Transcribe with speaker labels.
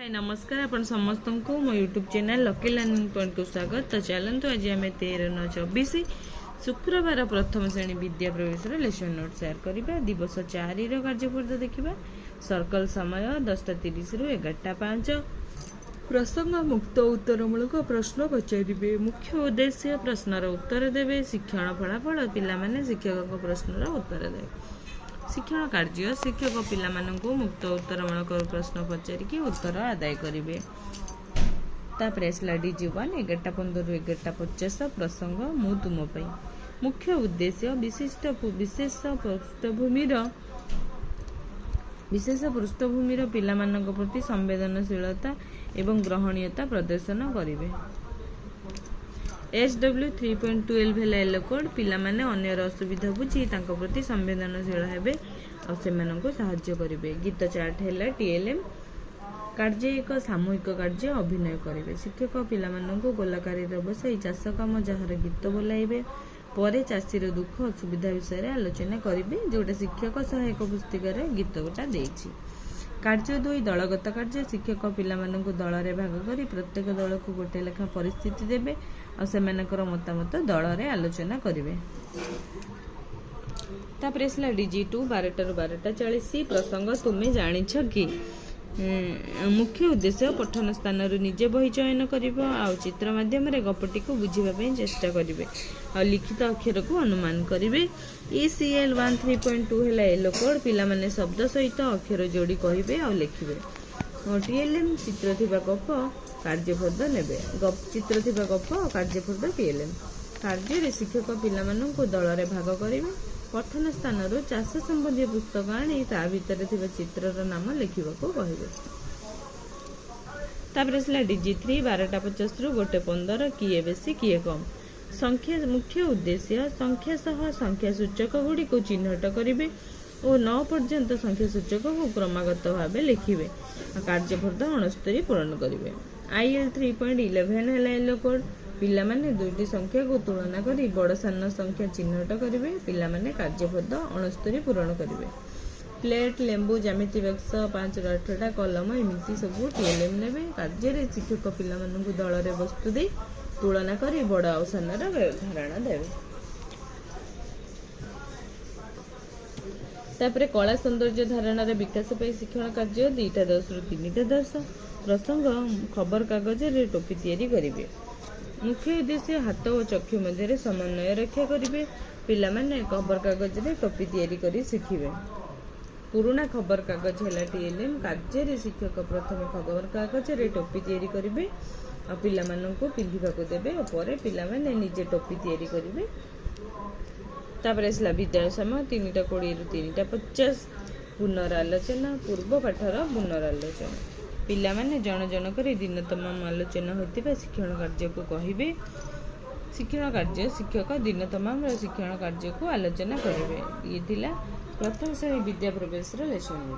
Speaker 1: हाय नमस्कार आपण समस्त को मो YouTube channel lucky learning point को स्वागत। तो चलतु आज आम 13/9/24 शुक्रवार प्रथम श्रेणी विद्या प्रवेश लेसन नोट शेयर करवा। दिवस 4 कार्यपूर्त देखा। सर्कल समय 10:30 रु 11:05। प्रसंग मुक्त उत्तरमूलक प्रश्न पचारे। मुख्य उद्देश्य प्रश्नर उत्तर देवे। शिक्षण फलाफल पिला शिक्षक प्रश्नर उत्तर देवे। शिक्षण कार्य शिक्षक पिला मुक्त उत्तरमूलक प्रश्न पचारिकी उत्तर आदाय करेंगे। DG1 11:15 रु 11:50। प्रसंग मु तुम पई। मुख्य उद्देश्य विशेष पृष्ठभूमिर पिला प्रति संवेदनशीलता एवं ग्रहणीयता प्रदर्शन करेंगे। SW 3.12 है येलो कोड। पिला माने अन्यर असुविधा बुझी तांको प्रति संवेदनशील हेबे और सेमानंको सहाय्य करिवे। गीत चार्ट है TLM। कार्य एक सामूहिक कार्य अभिनय करेंगे। शिक्षक पिला मानंको गोलाकारी बसाई चाष काम जहार गीत बोलाइबे। परे चाषीर दुख असुविधा विषय आलोचना करेंगे जोटा शिक्षक सहायक पुस्तिकार गीत गोटा देछि। कार्य 2 दलगत कार्य। शिक्षक पिला दल में भाग कर प्रत्येक दल को गोटे लेखा परिस्थिति देवे और सेमानकर मतामत दल में आलोचना करेंगे। DG2 12 रु 12:40। प्रसंग तुम्हें जानिछ कि। मुख्य उद्देश्य पठन स्थान निजे बही चयन कर चित्र माध्यम गपटी को बुझापी चेष्टा करेंगे और लिखित अक्षर को अनुमान करेंगे। ECL 13.2 है येलो कोड। पिला माने शब्द सहित अक्षर जोड़ी कहे और लिखे। TLM चित्र थिबा गप कार्यफर्द नेबे। चित्र थिबा गप कार्यफर्द TLM। कार्य शिक्षक पिला दल में भाग करेंगे। पठन स्थान चाष संबंधी पुस्तक आनी ता भितर थिबा चित्रर नाम लिखा कहे। DG3 12:50 रु 1:15। किए बेसी किए कम। संख्या मुख्य उद्देश्य संख्या सह संख्या सूचक गुड़ी को चिन्हट करेंगे और 9 पर्यंत संख्या सूचक को क्रमागत भाव लिखे। कार्यफर्द 69 पूरण करेंगे। IL 3.11 है येलो कोड। पिला माने दुईटी संख्या को तुलना करी बड़ सान संख्या चिन्हट करेंगे। पिला माने कार्यफर्द 69 पूरण करेंगे। प्लेट लेंबू ज्यामिति बक्स 5 रु 8टा कलम एमती सब TLM ने कार्य शिक्षक पिला दल में वस्तु दे तुलना करी बड़ और सान धारणा देवे। तापरे कला सौंदर्य धारण विकास शिक्षण कार्य 2:10 रु 3:10। प्रसंग खबर कागज रे टोपी तैयारी करेंगे। मुख्य उद्देश्य हाथ और चक्षु मध्य समन्वय रक्षा करेंगे। पिला माने खबर कागज रे टोपी तैयारी करी शिखिबे। पुराना खबर कागज है TLM। कार्य शिक्षक प्रथम खबर कागज रे टोपी तैयारी करेंगे और पिला माननको पिंधिबाको देबे और परे पिला माने निजे टोपी तैयारी करेंगे। विद्यालय समय 3:20 रु 3:50। पुनरालोचना पूर्व पाठर पुनरालोचना। पिला माने जन जन करी दिन तमाम आलोचना होतिबा शिक्षण कार्य को कहिबे। शिक्षण कार्य शिक्षक दिन तमाम शिक्षण कार्य को आलोचना करेंगे। ये थिला प्रथम श्रेणी विद्या प्रवेश लेसन।